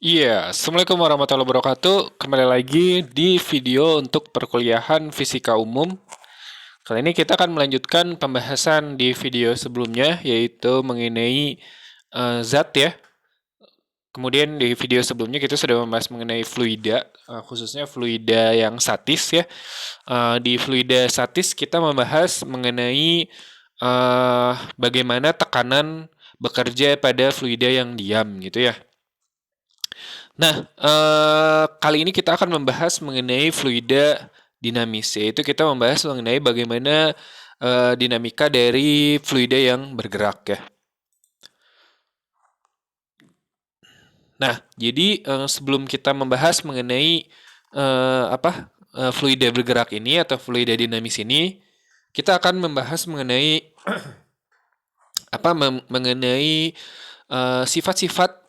Iya, Assalamualaikum warahmatullahi wabarakatuh. Kembali lagi di video untuk perkuliahan fisika umum. Kali ini kita akan melanjutkan pembahasan di video sebelumnya, yaitu mengenai zat ya. Kemudian di video sebelumnya kita sudah membahas mengenai fluida, khususnya fluida yang statis ya. Di fluida statis kita membahas mengenai bagaimana tekanan bekerja pada fluida yang diam gitu ya. Nah, kali ini kita akan membahas mengenai fluida dinamis, yaitu kita membahas mengenai bagaimana dinamika dari fluida yang bergerak ya. Nah, jadi sebelum kita membahas mengenai fluida bergerak ini atau fluida dinamis ini, kita akan membahas mengenai mengenai sifat-sifat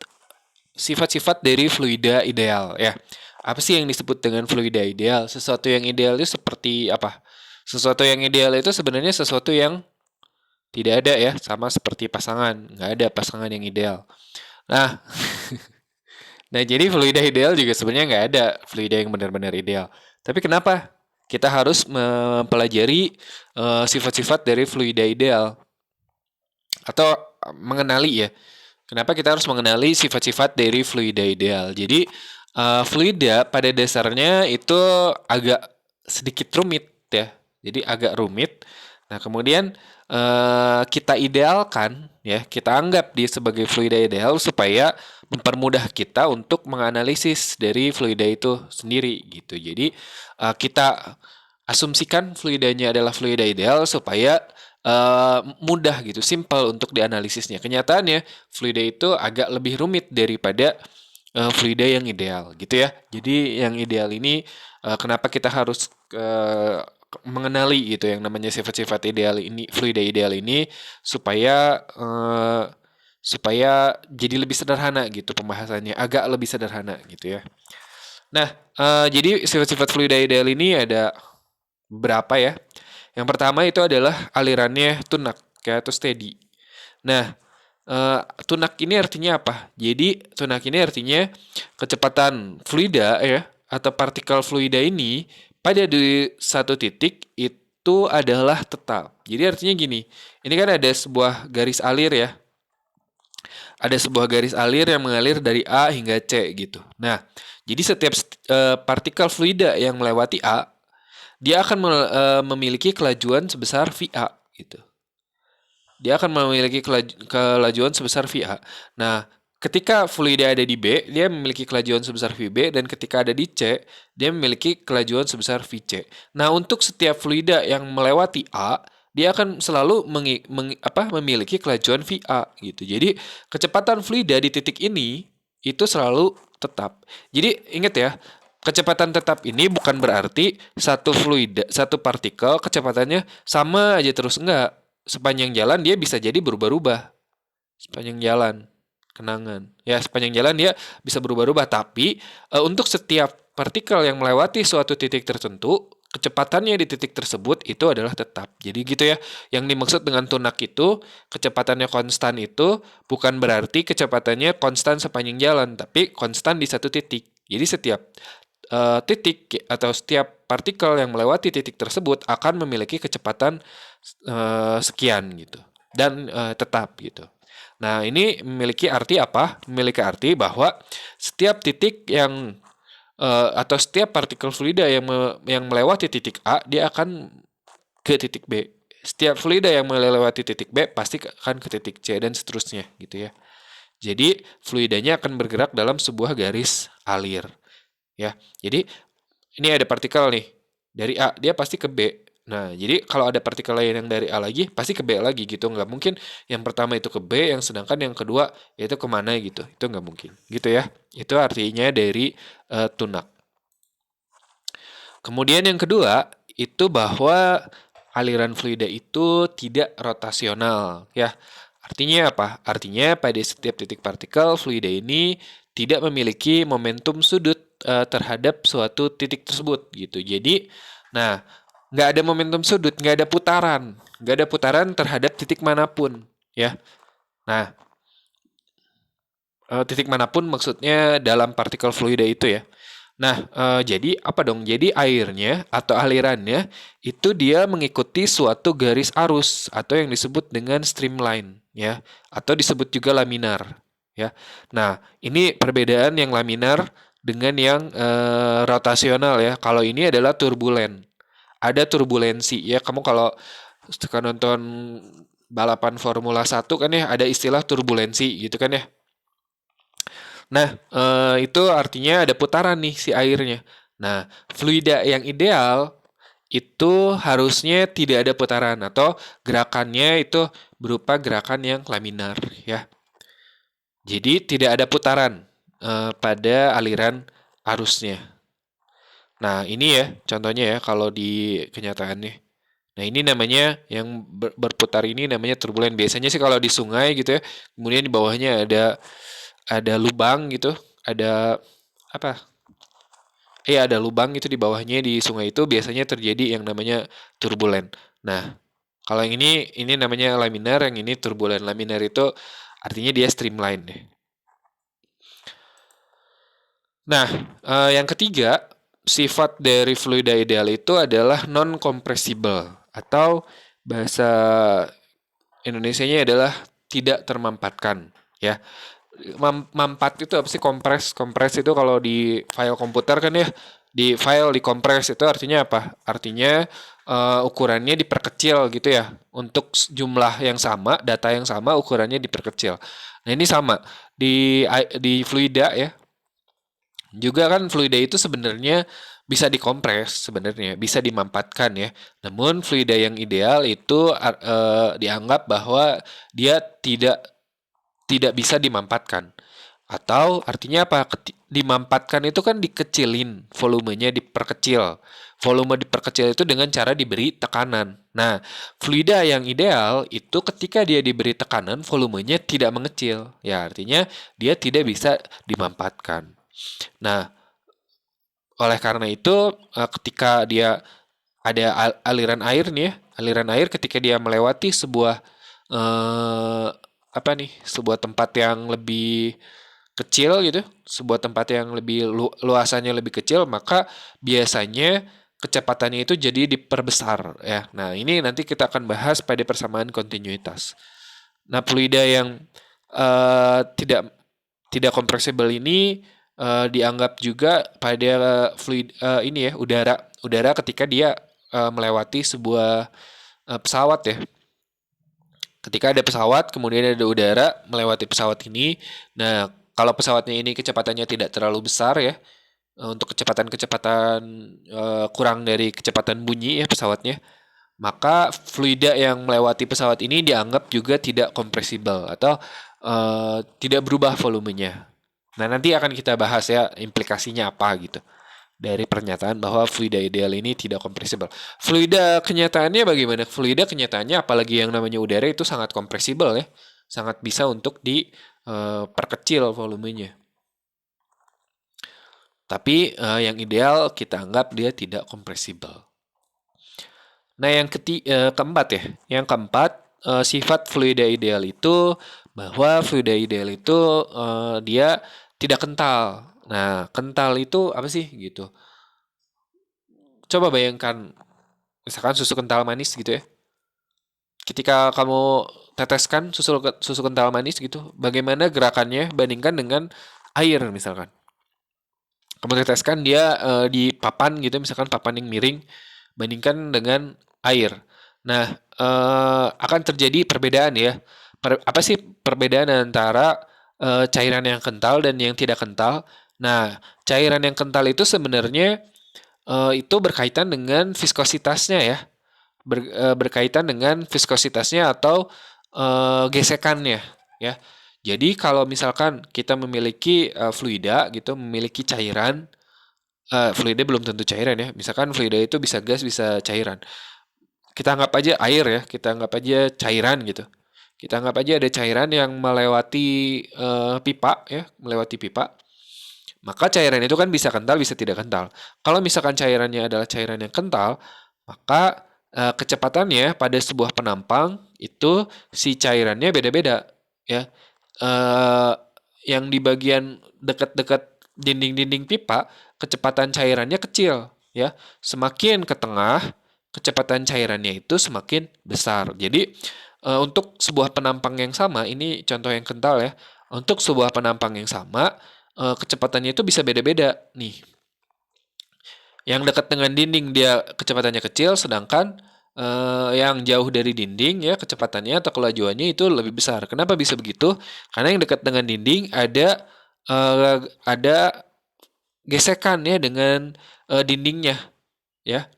sifat-sifat dari fluida ideal ya. Apa sih yang disebut dengan fluida ideal? Sesuatu yang ideal itu seperti apa? Sesuatu yang ideal itu sebenarnya sesuatu yang tidak ada ya, sama seperti pasangan. Nggak ada pasangan yang ideal. Nah, nah jadi fluida ideal juga sebenarnya nggak ada fluida yang benar-benar ideal. Tapi kenapa kita harus mempelajari sifat-sifat dari fluida ideal atau mengenali ya? Kenapa kita harus mengenali sifat-sifat dari fluida ideal? Jadi, fluida pada dasarnya itu agak sedikit rumit ya. Jadi agak rumit. Nah, kemudian kita idealkan ya, kita anggap dia sebagai fluida ideal supaya mempermudah kita untuk menganalisis dari fluida itu sendiri gitu. Jadi, kita asumsikan fluidanya adalah fluida ideal supaya mudah gitu, simple untuk dianalisisnya. Kenyataannya, fluida itu agak lebih rumit daripada fluida yang ideal gitu ya. Jadi yang ideal ini kenapa kita harus mengenali gitu yang namanya sifat-sifat ideal ini, fluida ideal ini supaya jadi lebih sederhana gitu pembahasannya, agak lebih sederhana gitu ya. Nah, jadi sifat-sifat fluida ideal ini ada berapa ya? Yang pertama itu adalah alirannya tunak kayak atau steady. Nah, tunak ini artinya apa? Jadi tunak ini artinya kecepatan fluida ya atau partikel fluida ini pada di satu titik itu adalah tetap. Jadi artinya gini, ini kan ada sebuah garis alir ya. Ada sebuah garis alir yang mengalir dari A hingga C gitu. Nah, jadi setiap partikel fluida yang melewati A, dia akan memiliki kelajuan sebesar VA gitu. Dia akan memiliki kelajuan sebesar VA. Nah, ketika fluida ada di B, dia memiliki kelajuan sebesar VB, dan ketika ada di C, dia memiliki kelajuan sebesar VC. Nah, untuk setiap fluida yang melewati A, dia akan selalu memiliki kelajuan VA gitu. Jadi, kecepatan fluida di titik ini itu selalu tetap. Jadi, ingat ya, kecepatan tetap ini bukan berarti satu fluida, satu partikel kecepatannya sama aja terus, enggak. Sepanjang jalan dia bisa jadi berubah-ubah. Sepanjang jalan, kenangan. Ya, sepanjang jalan dia bisa berubah-ubah, tapi untuk setiap partikel yang melewati suatu titik tertentu, kecepatannya di titik tersebut itu adalah tetap. Jadi gitu ya. Yang dimaksud dengan tunak itu, kecepatannya konstan itu bukan berarti kecepatannya konstan sepanjang jalan, tapi konstan di satu titik. Jadi setiap titik atau setiap partikel yang melewati titik tersebut akan memiliki kecepatan sekian gitu dan tetap gitu. Nah, ini memiliki arti apa? Memiliki arti bahwa setiap titik yang atau setiap partikel fluida yang melewati titik A, dia akan ke titik B. Setiap fluida yang melewati titik B pasti akan ke titik C dan seterusnya gitu ya. Jadi fluidanya akan bergerak dalam sebuah garis alir ya. Jadi ini ada partikel nih dari A, dia pasti ke B. Nah, jadi kalau ada partikel lain yang dari A lagi, pasti ke B lagi gitu. Nggak mungkin yang pertama itu ke B, yang sedangkan yang kedua itu kemana gitu. Itu nggak mungkin. Gitu ya. Itu artinya dari tunak. Kemudian yang kedua, itu bahwa aliran fluida itu tidak rotasional. Ya, artinya apa? Artinya pada setiap titik partikel fluida ini tidak memiliki momentum sudut terhadap suatu titik tersebut gitu. Jadi, nah, nggak ada momentum sudut, nggak ada putaran terhadap titik manapun, ya. Nah, Titik manapun maksudnya dalam partikel fluida itu ya. Nah, jadi apa dong? Jadi airnya atau alirannya itu dia mengikuti suatu garis arus atau yang disebut dengan streamline ya, atau disebut juga laminar ya. Nah, ini perbedaan yang laminar dengan yang rotasional ya. Kalau ini adalah turbulen. Ada turbulensi ya. Kamu kalau suka nonton balapan Formula 1 kan ya, ada istilah turbulensi gitu kan ya. Nah, itu artinya ada putaran nih si airnya. Nah, fluida yang ideal itu harusnya tidak ada putaran atau gerakannya itu berupa gerakan yang laminar ya. Jadi tidak ada putaran pada aliran arusnya. Nah, ini ya contohnya ya kalau di kenyataannya. Nah, ini namanya yang berputar ini namanya turbulen. Biasanya sih kalau di sungai gitu ya, kemudian di bawahnya ada lubang gitu, ada apa? Ada lubang itu di bawahnya di sungai itu biasanya terjadi yang namanya turbulen. Nah, kalau yang ini namanya laminar, yang ini turbulen. Laminar itu artinya dia streamline deh. Nah, yang ketiga, sifat dari fluida ideal itu adalah non compressible atau bahasa Indonesianya adalah tidak termampatkan ya. Mampat itu apa sih? Kompres itu kalau di file komputer kan ya, di file dikompres itu artinya apa? Artinya ukurannya diperkecil gitu ya, untuk jumlah yang sama, data yang sama, ukurannya diperkecil. Nah, ini sama di fluida ya, juga kan fluida itu sebenarnya bisa dikompres, sebenarnya bisa dimampatkan ya. Namun fluida yang ideal itu dianggap bahwa dia tidak bisa dimampatkan. Atau artinya apa? Dimampatkan itu kan dikecilin, volumenya diperkecil. Volume diperkecil itu dengan cara diberi tekanan. Nah, fluida yang ideal itu ketika dia diberi tekanan, volumenya tidak mengecil. Ya, artinya dia tidak bisa dimampatkan. Nah, oleh karena itu, ketika dia ada aliran air nih ya, aliran air ketika dia melewati sebuah eh, apa nih, sebuah tempat yang lebih kecil gitu, sebuah tempat yang lebih luasannya lebih kecil, maka biasanya kecepatannya itu jadi diperbesar ya. Nah, ini nanti kita akan bahas pada persamaan kontinuitas. Nah, fluida yang tidak tidak kompresibel ini dianggap juga pada fluid ini ya, udara ketika dia melewati sebuah pesawat ya. Ketika ada pesawat, kemudian ada udara melewati pesawat ini. Nah, kalau pesawatnya ini kecepatannya tidak terlalu besar ya, untuk kecepatan-kecepatan kurang dari kecepatan bunyi ya pesawatnya, maka fluida yang melewati pesawat ini dianggap juga tidak kompresibel atau tidak berubah volumenya. Nah, nanti akan kita bahas ya implikasinya apa gitu dari pernyataan bahwa fluida ideal ini tidak kompresibel. Fluida kenyataannya bagaimana? Fluida kenyataannya apalagi yang namanya udara itu sangat kompresibel ya. Sangat bisa untuk diperkecil volumenya. Tapi yang ideal kita anggap dia tidak kompresibel. Nah, keempat ya. Yang keempat, sifat fluida ideal itu bahwa fluida ideal itu dia tidak kental. Nah, kental itu apa sih gitu? Coba bayangkan, misalkan susu kental manis gitu ya. Ketika kamu teteskan susu kental manis gitu, bagaimana gerakannya bandingkan dengan air misalkan. Kamu teteskan dia di papan gitu, misalkan papan yang miring, bandingkan dengan air. Nah, akan terjadi perbedaan ya. Apa sih perbedaan antara cairan yang kental dan yang tidak kental? Nah, cairan yang kental itu sebenarnya itu berkaitan dengan viskositasnya ya. Berkaitan dengan viskositasnya atau gesekannya ya. Jadi kalau misalkan kita memiliki fluida gitu, memiliki cairan, fluida belum tentu cairan ya. Misalkan fluida itu bisa gas, bisa cairan. Kita anggap aja air ya, kita anggap aja cairan gitu. Kita anggap aja ada cairan yang melewati pipa ya, melewati pipa. Maka cairan itu kan bisa kental, bisa tidak kental. Kalau misalkan cairannya adalah cairan yang kental, maka kecepatannya pada sebuah penampang itu si cairannya beda-beda ya. Eh, yang di bagian dekat-dekat dinding-dinding pipa, kecepatan cairannya kecil, ya. Semakin ke tengah, kecepatan cairannya itu semakin besar. Jadi, untuk sebuah penampang yang sama, ini contoh yang kental ya. Untuk sebuah penampang yang sama, kecepatannya itu bisa beda-beda nih. Yang dekat dengan dinding dia kecepatannya kecil, sedangkan yang jauh dari dinding ya kecepatannya atau kelajuannya itu lebih besar. Kenapa bisa begitu? Karena yang dekat dengan dinding ada gesekan ya dengan dindingnya ya.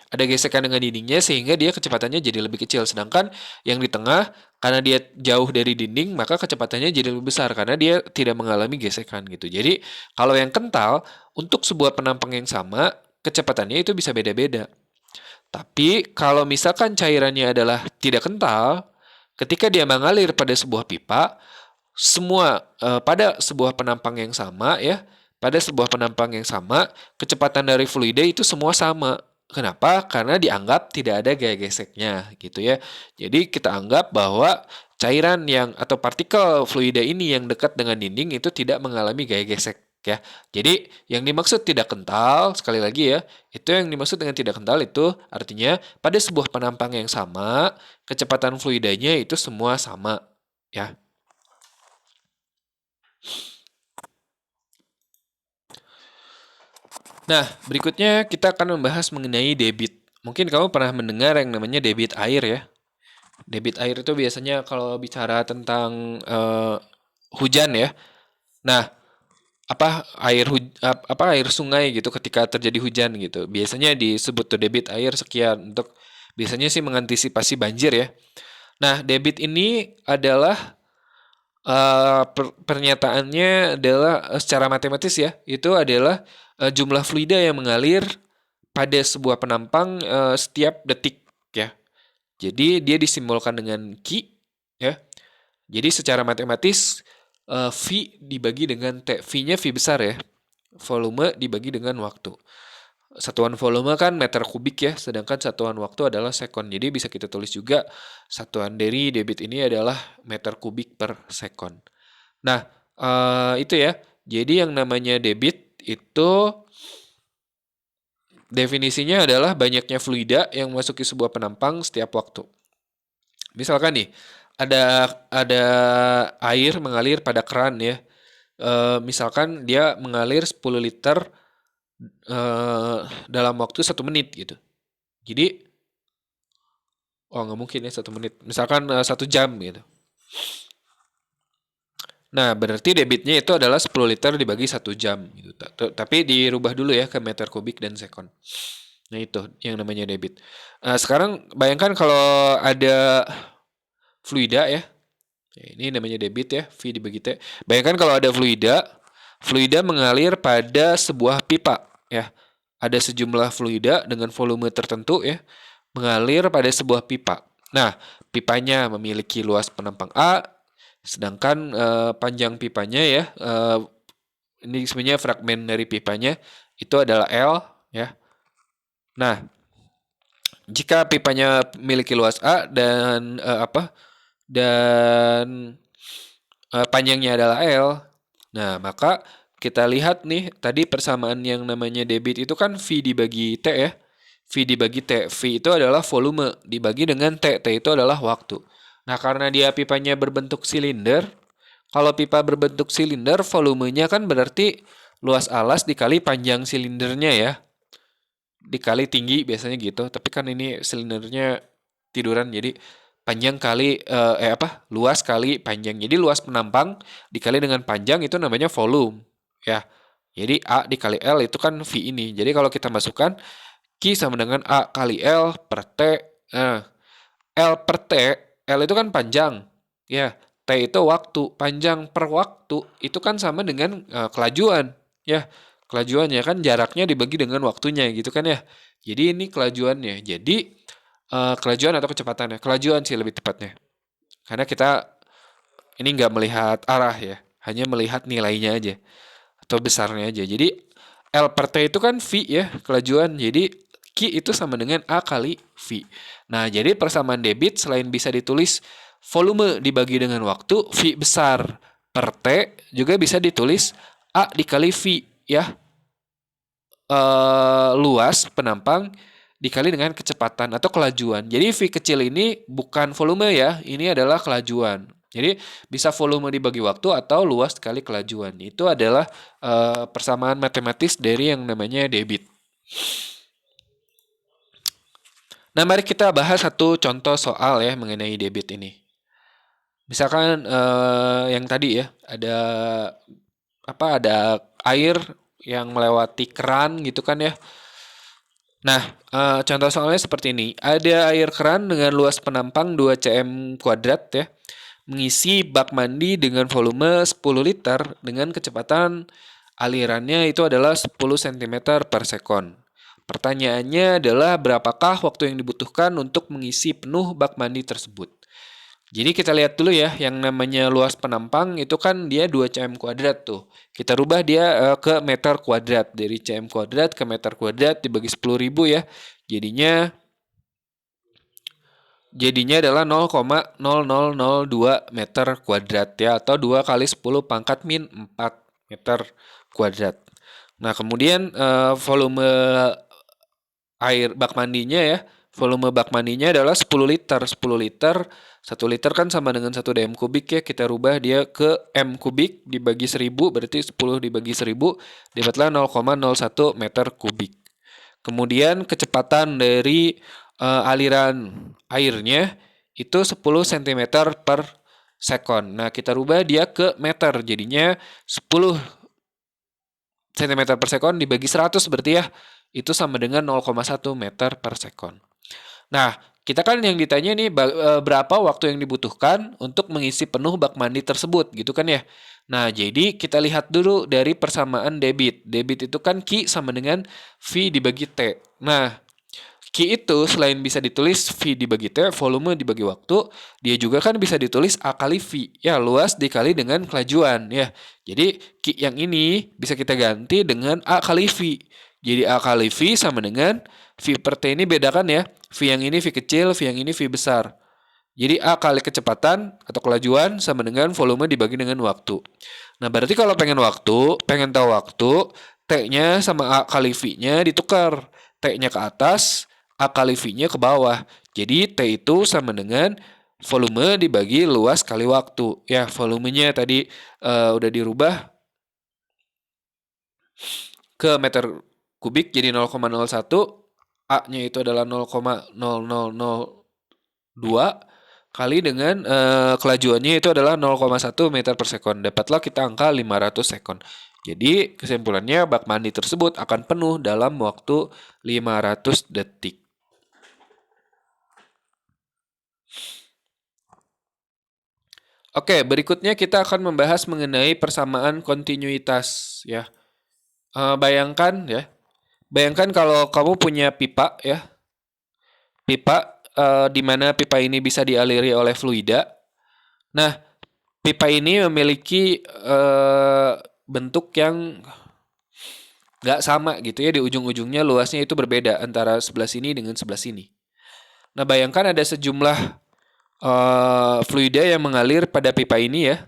Ada gesekan dengan dindingnya sehingga dia kecepatannya jadi lebih kecil. Sedangkan yang di tengah karena dia jauh dari dinding maka kecepatannya jadi lebih besar karena dia tidak mengalami gesekan gitu. Jadi kalau yang kental untuk sebuah penampang yang sama kecepatannya itu bisa beda-beda. Tapi kalau misalkan cairannya adalah tidak kental, ketika dia mengalir pada sebuah pipa, pada sebuah penampang yang sama ya, pada sebuah penampang yang sama, kecepatan dari fluida itu semua sama. Kenapa? Karena dianggap tidak ada gaya geseknya gitu ya. Jadi kita anggap bahwa cairan yang atau partikel fluida ini yang dekat dengan dinding itu tidak mengalami gaya gesek ya. Jadi yang dimaksud tidak kental sekali lagi ya, itu yang dimaksud dengan tidak kental itu artinya pada sebuah penampang yang sama, kecepatan fluidanya itu semua sama ya. Nah, berikutnya kita akan membahas mengenai debit. Mungkin kamu pernah mendengar yang namanya debit air ya. Debit air itu biasanya kalau bicara tentang hujan ya. Nah, air sungai gitu ketika terjadi hujan gitu. Biasanya disebut tuh debit air sekian untuk biasanya sih mengantisipasi banjir ya. Nah, debit ini adalah pernyataannya adalah secara matematis ya, itu adalah jumlah fluida yang mengalir pada sebuah penampang setiap detik ya. Jadi dia disimbolkan dengan Q ya. Jadi secara matematis V dibagi dengan T. V-nya V besar ya. Volume dibagi dengan waktu. Satuan volume kan meter kubik ya, sedangkan satuan waktu adalah sekon. Jadi bisa kita tulis juga satuan dari debit ini adalah meter kubik per sekon. Nah, itu ya. Jadi yang namanya debit itu definisinya adalah banyaknya fluida yang memasuki sebuah penampang setiap waktu. Misalkan nih, ada air mengalir pada keran ya. Misalkan dia mengalir 10 liter dalam waktu 1 menit gitu. Jadi, nggak mungkin ya 1 menit. Misalkan 1 jam gitu. Nah, berarti debitnya itu adalah 10 liter dibagi 1 jam gitu. Tapi dirubah dulu ya ke meter kubik dan sekon. Nah, itu yang namanya debit. Sekarang bayangkan kalau ada fluida ya. Ini namanya debit ya, V dibagi T. Bayangkan kalau ada fluida mengalir pada sebuah pipa ya. Ada sejumlah fluida dengan volume tertentu ya, mengalir pada sebuah pipa. Nah, pipanya memiliki luas penampang A, sedangkan panjang pipanya ya, ini sebenarnya fragmen dari pipanya itu adalah L ya. Nah, jika pipanya memiliki luas A dan panjangnya adalah L, nah maka kita lihat nih tadi persamaan yang namanya debit itu kan V dibagi T ya. V dibagi T. V itu adalah volume dibagi dengan T. T itu adalah waktu. Nah, karena dia pipanya berbentuk silinder, kalau pipa berbentuk silinder, volumenya kan berarti luas alas dikali panjang silindernya ya. Dikali tinggi biasanya gitu. Tapi kan ini silindernya tiduran jadi panjang kali luas kali panjang. Jadi luas penampang dikali dengan panjang itu namanya volume ya. Jadi A dikali L itu kan V ini. Jadi kalau kita masukkan Q sama dengan A kali L per T. L per T, L itu kan panjang. Ya, T itu waktu. Panjang per waktu itu kan sama dengan kelajuan. Ya, kelajuannya kan jaraknya dibagi dengan waktunya gitu kan ya. Jadi ini kelajuannya. Jadi kelajuan atau kecepatannya. Kelajuan sih lebih tepatnya. Karena kita ini nggak melihat arah ya. Hanya melihat nilainya aja. Atau besarnya aja. Jadi L per T itu kan V ya, kelajuan. Jadi Q itu sama dengan A kali V. Nah, jadi persamaan debit selain bisa ditulis volume dibagi dengan waktu, V besar per T juga bisa ditulis A dikali V ya. Luas penampang dikali dengan kecepatan atau kelajuan. Jadi V kecil ini bukan volume ya, ini adalah kelajuan. Jadi bisa volume dibagi waktu atau luas dikali kelajuan. Itu adalah persamaan matematis dari yang namanya debit. Nah, mari kita bahas satu contoh soal ya mengenai debit ini. Misalkan yang tadi ya, ada air yang melewati keran gitu kan ya. Nah, contoh soalnya seperti ini. Ada air keran dengan luas penampang 2 cm kuadrat ya. Mengisi bak mandi dengan volume 10 liter dengan kecepatan alirannya itu adalah 10 cm per sekon. Pertanyaannya adalah berapakah waktu yang dibutuhkan untuk mengisi penuh bak mandi tersebut. Jadi kita lihat dulu ya, yang namanya luas penampang itu kan dia 2 cm kuadrat tuh. Kita rubah dia ke meter kuadrat. Dari cm kuadrat ke meter kuadrat dibagi 10.000 ya. Jadinya adalah 0,0002 meter kuadrat ya, atau 2 kali 10 pangkat min 4 meter kuadrat. Nah, kemudian volume air bak mandinya ya, volume bak mandinya adalah 10 liter. 10 liter, 1 liter kan sama dengan 1 dm kubik ya. Kita rubah dia ke m kubik dibagi 1000, berarti 10 dibagi 1000 dapatlah 0,01 meter kubik. Kemudian kecepatan dari aliran airnya itu 10 cm per sekon. Nah, kita rubah dia ke meter. Jadinya 10 cm per sekon dibagi 100 berarti ya. Itu sama dengan 0,1 meter per sekon. Nah, kita kan yang ditanya nih berapa waktu yang dibutuhkan untuk mengisi penuh bak mandi tersebut gitu kan ya. Nah, jadi kita lihat dulu dari persamaan debit. Debit itu kan Q sama dengan V dibagi T. Nah, Q itu selain bisa ditulis V dibagi T, volume dibagi waktu, dia juga kan bisa ditulis A kali V. Ya, luas dikali dengan kelajuan ya. Jadi Q yang ini bisa kita ganti dengan A kali V. Jadi A kali V sama dengan V per T ini bedakan ya. V yang ini V kecil, V yang ini V besar. Jadi A kali kecepatan atau kelajuan sama dengan volume dibagi dengan waktu. Nah, berarti kalau pengen tahu waktu, T-nya sama A kali V-nya ditukar. T-nya ke atas, A kali V-nya ke bawah. Jadi T itu sama dengan volume dibagi luas kali waktu. Ya, volumenya tadi udah dirubah ke meter kubik jadi 0,01. A-nya itu adalah 0,0002 kali dengan kelajuannya itu adalah 0,1 meter per sekon. Dapatlah kita angka 500 sekon. Jadi kesimpulannya bak mandi tersebut akan penuh dalam waktu 500 detik. Oke, berikutnya kita akan membahas mengenai persamaan kontinuitas ya. Bayangkan kalau kamu punya pipa ya. Pipa di mana pipa ini bisa dialiri oleh fluida. Nah, pipa ini memiliki bentuk yang nggak sama gitu ya, di ujung-ujungnya luasnya itu berbeda antara sebelah sini dengan sebelah sini. Nah, bayangkan ada sejumlah fluida yang mengalir pada pipa ini ya.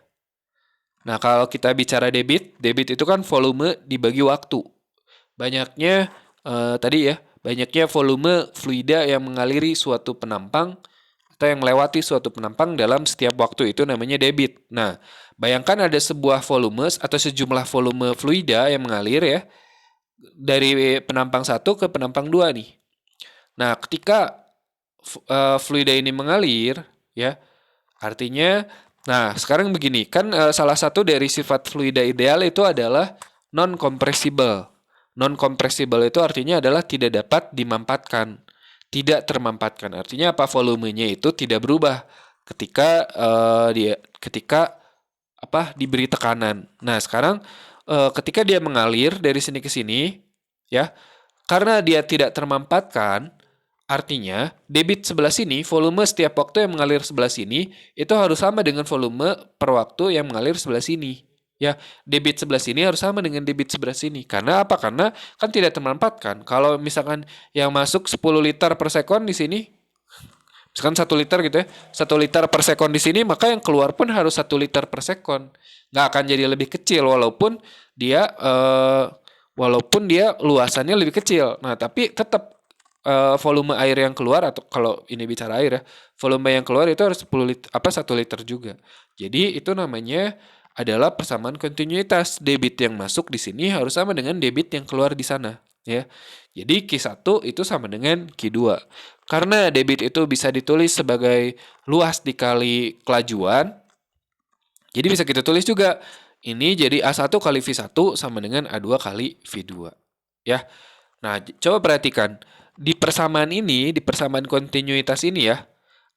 Nah, kalau kita bicara debit itu kan volume dibagi waktu. Banyaknya banyaknya volume fluida yang mengaliri suatu penampang atau yang melewati suatu penampang dalam setiap waktu itu namanya debit. Nah, bayangkan ada sebuah volume atau sejumlah volume fluida yang mengalir ya dari penampang 1 ke penampang 2 nih. Nah, ketika fluida ini mengalir ya, artinya sekarang begini, kan salah satu dari sifat fluida ideal itu adalah non-compressible. Non-compressible itu artinya adalah tidak dapat dimampatkan, tidak termampatkan. Artinya apa? Volumenya itu tidak berubah ketika diberi tekanan. Nah, sekarang ketika dia mengalir dari sini ke sini ya, karena dia tidak termampatkan, artinya debit sebelah sini, volume setiap waktu yang mengalir sebelah sini itu harus sama dengan volume per waktu yang mengalir sebelah sini. Ya, debit sebelah sini harus sama dengan debit sebelah sini. Karena apa? Karena kan tidak termampatkan. Kalau misalkan yang masuk 10 liter per sekon di sini, Misalkan 1 liter gitu ya, 1 liter per sekon di sini, maka yang keluar pun harus 1 liter per sekon. Nggak akan jadi lebih kecil walaupun dia luasannya lebih kecil. Nah, tapi tetap volume air yang keluar, atau kalau ini bicara air ya, volume yang keluar itu harus 10 liter, 1 liter juga. Jadi itu namanya adalah persamaan kontinuitas. Debit yang masuk di sini harus sama dengan debit yang keluar di sana, ya. Jadi Q1 itu sama dengan Q2. Karena debit itu bisa ditulis sebagai luas dikali kelajuan, jadi bisa kita tulis juga ini jadi A1 kali V1 sama dengan A2 kali V2. Ya. Nah, coba perhatikan. Di persamaan kontinuitas ini ya,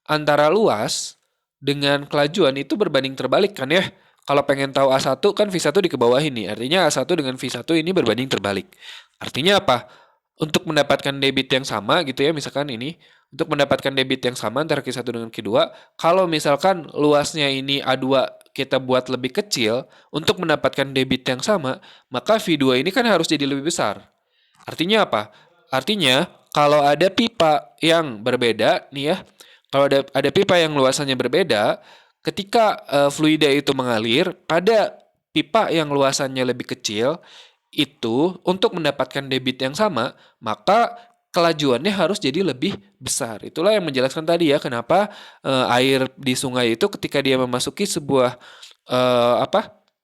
antara luas dengan kelajuan itu berbanding terbalik kan ya. Kalau pengen tahu A1 kan V1 di ke bawah ini. Artinya A1 dengan V1 ini berbanding terbalik. Artinya apa? Untuk mendapatkan debit yang sama gitu ya, misalkan ini. Untuk mendapatkan debit yang sama antara Q1 dengan Q2, kalau misalkan luasnya ini A2 kita buat lebih kecil, untuk mendapatkan debit yang sama, maka V2 ini kan harus jadi lebih besar. Artinya apa? Artinya kalau ada pipa yang berbeda nih ya, kalau ada pipa yang luasannya berbeda, ketika fluida itu mengalir pada pipa yang luasannya lebih kecil, itu untuk mendapatkan debit yang sama, maka kelajuannya harus jadi lebih besar. Itulah yang menjelaskan tadi ya, kenapa air di sungai itu ketika dia memasuki sebuah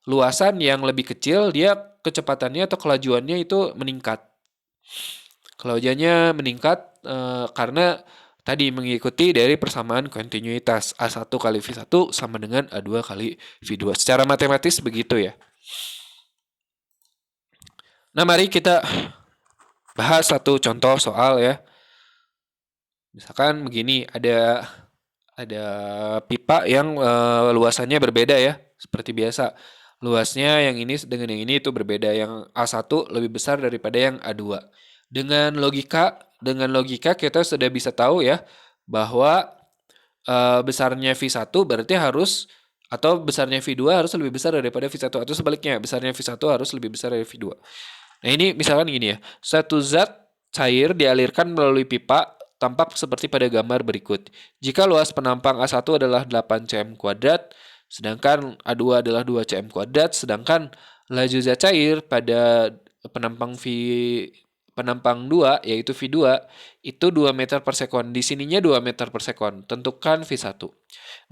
luasan yang lebih kecil, dia kecepatannya atau kelajuannya itu meningkat. Kelajuannya meningkat karena tadi mengikuti dari persamaan kontinuitas A1 kali V1 sama dengan A2 kali V2. Secara matematis begitu ya. Nah, mari kita bahas satu contoh soal ya. Misalkan begini, ada pipa yang luasannya berbeda ya, seperti biasa. Luasnya yang ini dengan yang ini itu berbeda. Yang A1 lebih besar daripada yang A2. Dengan logika kita sudah bisa tahu ya bahwa besarnya V1 berarti harus, atau besarnya V2 harus lebih besar daripada V1, atau sebaliknya besarnya V1 harus lebih besar dari V2. Nah, ini misalkan gini ya. Satu zat cair dialirkan melalui pipa tampak seperti pada gambar berikut. Jika luas penampang A1 adalah 8 cm kuadrat, sedangkan A2 adalah 2 cm kuadrat, sedangkan laju zat cair pada penampang 2 yaitu V2 itu 2 meter per sekon. Di sininya 2 meter per sekon. Tentukan V1.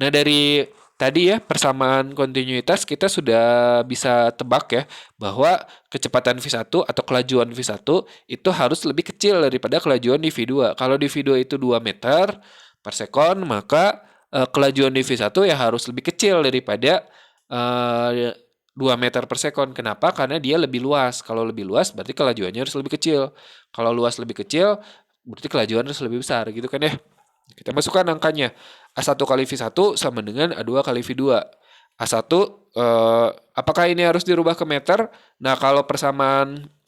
Nah, dari tadi ya persamaan kontinuitas kita sudah bisa tebak ya bahwa kecepatan V1 atau kelajuan V1 itu harus lebih kecil daripada kelajuan di V2. Kalau di V2 itu 2 meter per sekon, maka kelajuan di V1 ya harus lebih kecil daripada 2 meter per sekon. Kenapa? Karena dia lebih luas. Kalau lebih luas berarti kelajuannya harus lebih kecil. Kalau luas lebih kecil berarti kelajuan harus lebih besar gitu kan ya. Kita masukkan angkanya. A1 kali V1 sama dengan A2 kali V2. A1 apakah ini harus dirubah ke meter? Nah, kalau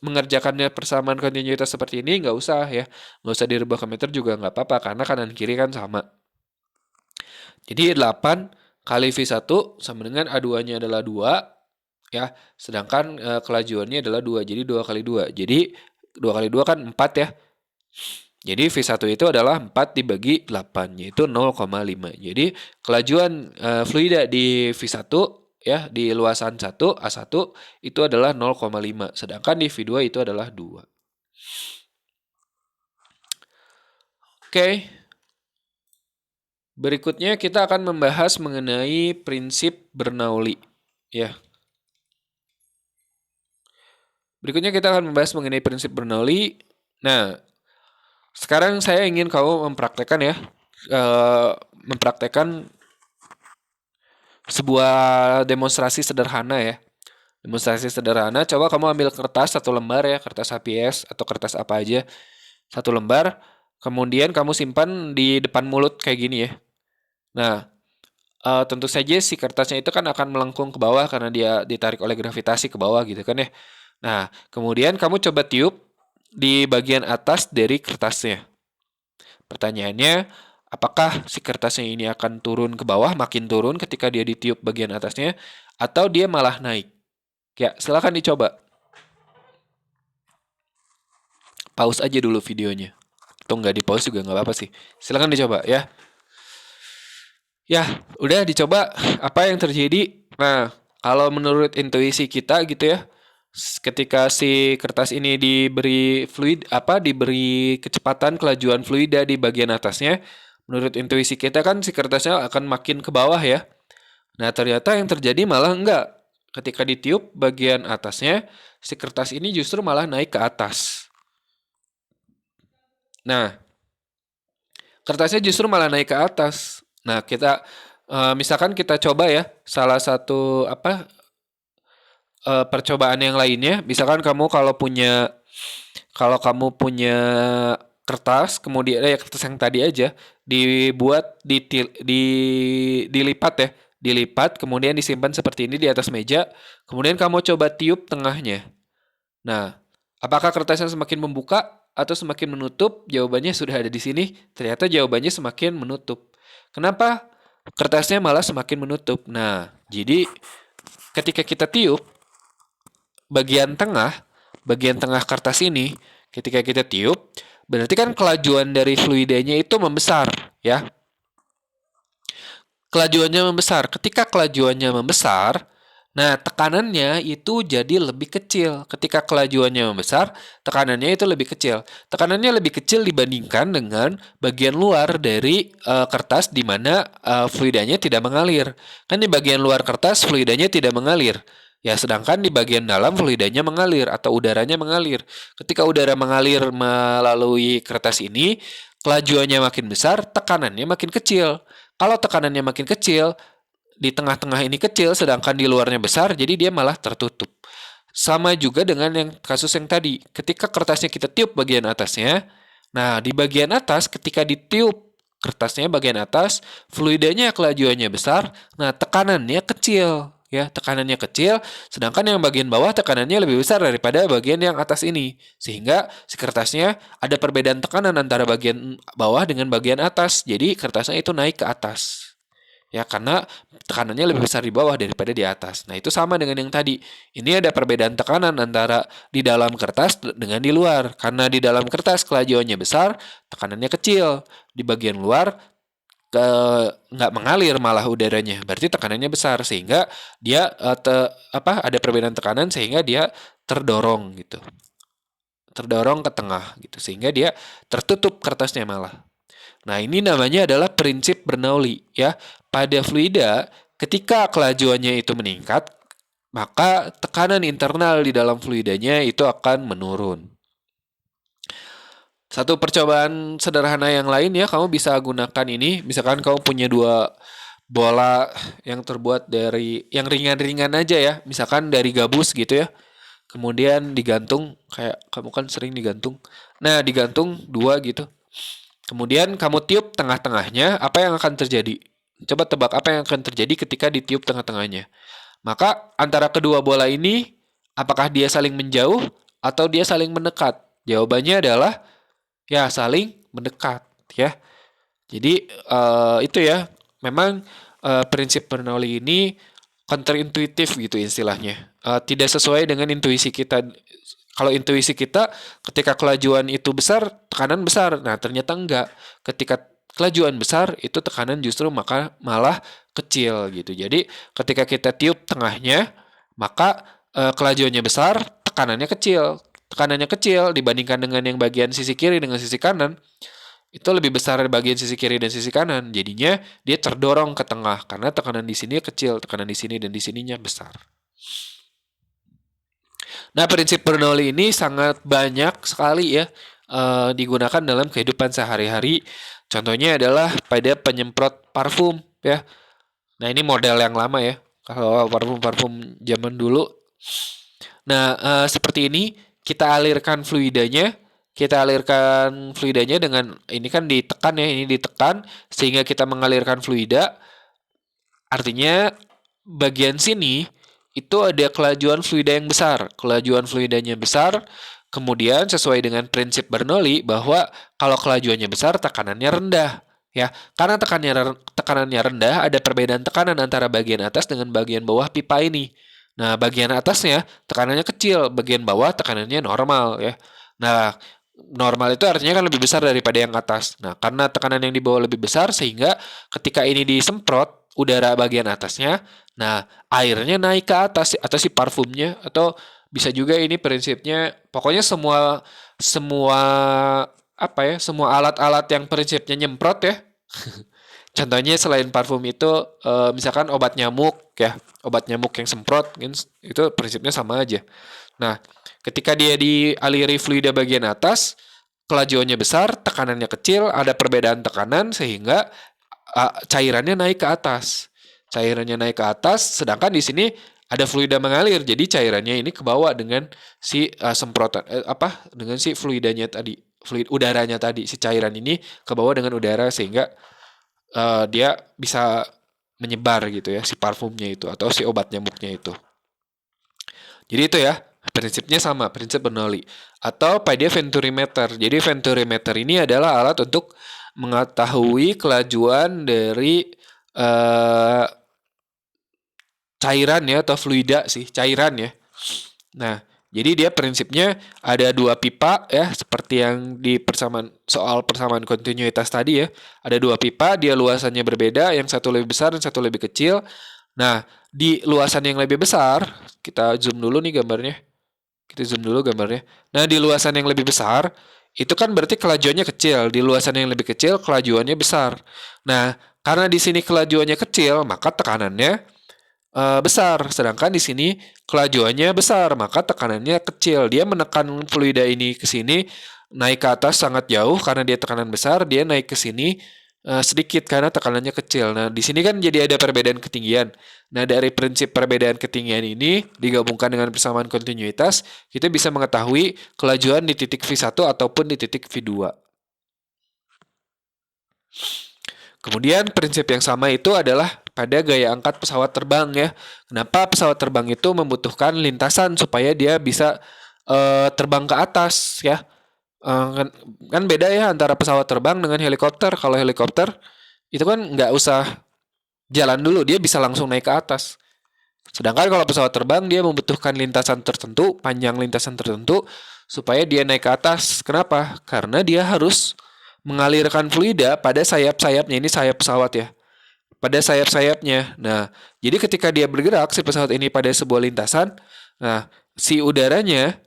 mengerjakannya persamaan kontinuitas seperti ini nggak usah ya. Nggak usah dirubah ke meter juga nggak apa-apa karena kanan kiri kan sama. Jadi 8 kali V1 sama dengan A2-nya adalah 2 ya, sedangkan kelajuannya adalah 2. Jadi 2 kali 2. Jadi 2 kali 2 kan 4 ya. Jadi V1 itu adalah 4 dibagi 8, yaitu 0,5. Jadi kelajuan fluida di V1 ya, di luasan 1 A1 itu adalah 0,5, sedangkan di V2 itu adalah 2. Oke. Berikutnya kita akan membahas mengenai prinsip Bernoulli ya. Berikutnya kita akan membahas mengenai prinsip Bernoulli. Nah, sekarang saya ingin kamu mempraktekkan ya, mempraktekkan sebuah demonstrasi sederhana ya. Demonstrasi sederhana, coba kamu ambil kertas 1 lembar ya, kertas HPS atau kertas apa aja, 1 lembar, kemudian kamu simpan di depan mulut kayak gini ya. Nah, tentu saja si kertasnya itu kan akan melengkung ke bawah karena dia ditarik oleh gravitasi ke bawah gitu kan ya. Nah, kemudian kamu coba tiup di bagian atas dari kertasnya. Pertanyaannya, apakah si kertasnya ini akan turun ke bawah, makin turun ketika dia ditiup bagian atasnya, atau dia malah naik? Ya, silakan dicoba. Pause aja dulu videonya. Atau nggak di pause juga nggak apa-apa sih. Silakan dicoba ya. Ya, udah dicoba apa yang terjadi. Nah, kalau menurut intuisi kita gitu ya, ketika si kertas ini diberi diberi kecepatan kelajuan fluida di bagian atasnya, menurut intuisi kita kan si kertasnya akan makin ke bawah ya. Nah, ternyata yang terjadi malah enggak. Ketika ditiup bagian atasnya, si kertas ini justru malah naik ke atas. Nah, kertasnya justru malah naik ke atas. Nah, misalkan kita coba ya salah satu percobaan yang lainnya, misalkan kalau kamu punya kertas, kemudian ya kertas yang tadi aja dibuat dilipat ya, dilipat kemudian disimpan seperti ini di atas meja, kemudian kamu coba tiup tengahnya. Nah, apakah kertasnya semakin membuka atau semakin menutup? Jawabannya sudah ada di sini. Ternyata jawabannya semakin menutup. Kenapa? Kertasnya malah semakin menutup. Nah, jadi ketika kita tiup bagian tengah kertas ini, ketika kita tiup, berarti kan kelajuan dari fluidanya itu membesar, ya. Kelajuannya membesar. Ketika kelajuannya membesar, nah tekanannya itu jadi lebih kecil. Ketika kelajuannya membesar, tekanannya itu lebih kecil. Tekanannya lebih kecil dibandingkan dengan bagian luar dari kertas di mana fluidanya tidak mengalir. Kan di bagian luar kertas fluidanya tidak mengalir. Ya, sedangkan di bagian dalam fluidanya mengalir atau udaranya mengalir. Ketika udara mengalir melalui kertas ini, kelajuannya makin besar, tekanannya makin kecil. Kalau tekanannya makin kecil, di tengah-tengah ini kecil, sedangkan di luarnya besar, jadi dia malah tertutup. Sama juga dengan yang kasus yang tadi. Ketika kertasnya kita tiup bagian atasnya, nah di bagian atas ketika ditiup kertasnya bagian atas, fluidanya kelajuannya besar, nah tekanannya kecil. Ya, tekanannya kecil, sedangkan yang bagian bawah tekanannya lebih besar daripada bagian yang atas ini. Sehingga si kertasnya ada perbedaan tekanan antara bagian bawah dengan bagian atas. Jadi kertasnya itu naik ke atas. Ya, karena tekanannya lebih besar di bawah daripada di atas. Nah, itu sama dengan yang tadi. Ini ada perbedaan tekanan antara di dalam kertas dengan di luar. Karena di dalam kertas kelajuannya besar, tekanannya kecil. Di bagian luar ke nggak mengalir malah udaranya. Berarti tekanannya besar sehingga dia ada perbedaan tekanan sehingga dia terdorong gitu. Terdorong ke tengah gitu sehingga dia tertutup kertasnya malah. Nah, ini namanya adalah prinsip Bernoulli ya. Pada fluida, ketika kelajuannya itu meningkat, maka tekanan internal di dalam fluidanya itu akan menurun. Satu percobaan sederhana yang lain ya, kamu bisa gunakan ini. Misalkan kamu punya dua bola yang terbuat dari yang ringan-ringan aja ya, misalkan dari gabus gitu ya. Kemudian digantung, kayak kamu kan sering digantung. Nah, digantung dua gitu. Kemudian kamu tiup tengah-tengahnya, apa yang akan terjadi? Coba tebak apa yang akan terjadi ketika ditiup tengah-tengahnya. Maka antara kedua bola ini, apakah dia saling menjauh atau dia saling mendekat? Jawabannya adalah ya saling mendekat ya. Jadi itu ya, memang prinsip Bernoulli ini counterintuitif gitu istilahnya. Tidak sesuai dengan intuisi kita. Kalau intuisi kita ketika kelajuan itu besar, tekanan besar. Nah, ternyata enggak. Ketika kelajuan besar, itu tekanan justru malah kecil gitu. Jadi, ketika kita tiup tengahnya, maka kelajuannya besar, tekanannya kecil. Tekanannya kecil dibandingkan dengan yang bagian sisi kiri dengan sisi kanan. Itu lebih besar di bagian sisi kiri dan sisi kanan. Jadinya dia terdorong ke tengah karena tekanan di sini kecil, tekanan di sini dan di sininya besar. Nah, prinsip Bernoulli ini sangat banyak sekali ya digunakan dalam kehidupan sehari-hari. Contohnya adalah pada penyemprot parfum ya. Nah, ini model yang lama ya. Kalau parfum-parfum zaman dulu. Nah, seperti ini kita alirkan fluidanya. Kita alirkan fluidanya dengan ini kan ditekan ya, ini ditekan sehingga kita mengalirkan fluida. Artinya bagian sini itu ada kelajuan fluida yang besar. Kelajuan fluidanya besar, kemudian sesuai dengan prinsip Bernoulli bahwa kalau kelajuannya besar, tekanannya rendah. Ya, karena tekanannya rendah, ada perbedaan tekanan antara bagian atas dengan bagian bawah pipa ini. Nah, bagian atasnya tekanannya kecil, bagian bawah tekanannya normal ya. Nah, normal itu artinya kan lebih besar daripada yang atas. Nah, karena tekanan yang di bawah lebih besar sehingga ketika ini disemprot udara bagian atasnya, nah airnya naik ke atas atau si parfumnya atau bisa juga ini prinsipnya pokoknya semua semua apa ya, semua alat-alat yang prinsipnya nyemprot ya. Contohnya selain parfum itu misalkan obat nyamuk ya, obat nyamuk yang semprot kan, itu prinsipnya sama aja. Nah, ketika dia dialiri fluida bagian atas, kelajuannya besar, tekanannya kecil, ada perbedaan tekanan sehingga cairannya naik ke atas. Cairannya naik ke atas, sedangkan di sini ada fluida mengalir, jadi cairannya ini ke bawah dengan si semprotan dengan si fluidanya tadi, fluid udaranya tadi, si cairan ini ke bawah dengan udara sehingga dia bisa menyebar gitu ya si parfumnya itu atau si obat nyamuknya itu. Jadi itu ya prinsipnya sama, prinsip Bernoulli atau pada venturimeter. Jadi venturimeter ini adalah alat untuk mengetahui kelajuan dari eh, cairan ya atau fluida sih cairan ya. Nah, jadi dia prinsipnya ada dua pipa ya, seperti yang di soal persamaan kontinuitas tadi ya. Ada dua pipa, dia luasannya berbeda, yang satu lebih besar dan satu lebih kecil. Nah, di luasan yang lebih besar, kita zoom dulu nih gambarnya. Kita zoom dulu gambarnya. Nah, di luasan yang lebih besar, itu kan berarti kelajuannya kecil. Di luasan yang lebih kecil, kelajuannya besar. Nah, karena di sini kelajuannya kecil, maka tekanannya besar. Sedangkan di sini kelajuannya besar, maka tekanannya kecil. Dia menekan fluida ini ke sini, naik ke atas sangat jauh karena dia tekanan besar, dia naik ke sini sedikit karena tekanannya kecil. Nah, di sini kan jadi ada perbedaan ketinggian. Nah, dari prinsip perbedaan ketinggian ini digabungkan dengan persamaan kontinuitas, kita bisa mengetahui kelajuan di titik V1 ataupun di titik V2. Kemudian prinsip yang sama itu adalah pada gaya angkat pesawat terbang ya. Kenapa pesawat terbang itu membutuhkan lintasan supaya dia bisa terbang ke atas ya. Kan beda ya antara pesawat terbang dengan helikopter. Kalau helikopter itu kan nggak usah jalan dulu, dia bisa langsung naik ke atas. Sedangkan kalau pesawat terbang dia membutuhkan lintasan tertentu, panjang lintasan tertentu supaya dia naik ke atas. Kenapa? Karena dia harus mengalirkan fluida pada sayap-sayapnya, ini sayap pesawat ya. Pada sayap-sayapnya. Nah, jadi ketika dia bergerak si pesawat ini pada sebuah lintasan, nah si udaranya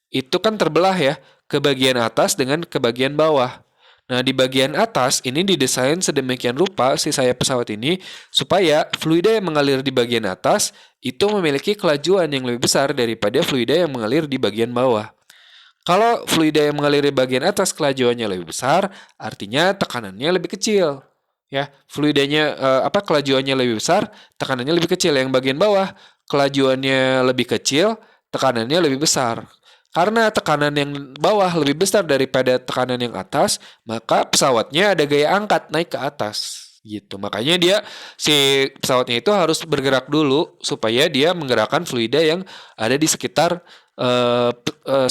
itu kan terbelah ya ke bagian atas dengan ke bagian bawah. Nah, di bagian atas ini didesain sedemikian rupa si sayap pesawat ini supaya fluida yang mengalir di bagian atas itu memiliki kelajuan yang lebih besar daripada fluida yang mengalir di bagian bawah. Kalau fluida yang mengalir di bagian atas kelajuannya lebih besar, artinya tekanannya lebih kecil. Ya, fluidanya kelajuannya lebih besar, tekanannya lebih kecil. Yang bagian bawah kelajuannya lebih kecil, tekanannya lebih besar. Karena tekanan yang bawah lebih besar daripada tekanan yang atas, maka pesawatnya ada gaya angkat naik ke atas gitu. Makanya dia si pesawatnya itu harus bergerak dulu supaya dia menggerakkan fluida yang ada di sekitar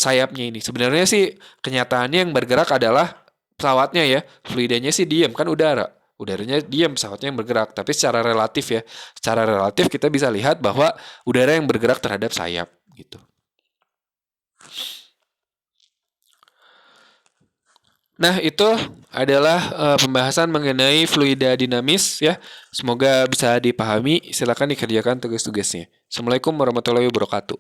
sayapnya ini. Sebenarnya sih kenyataannya yang bergerak adalah pesawatnya ya. Fluidanya sih diam kan udara. Udaranya diam, pesawatnya yang bergerak. Tapi secara relatif ya, secara relatif kita bisa lihat bahwa udara yang bergerak terhadap sayap gitu. Nah, itu adalah pembahasan mengenai fluida dinamis ya. Semoga bisa dipahami. Silakan dikerjakan tugas-tugasnya. Assalamualaikum warahmatullahi wabarakatuh.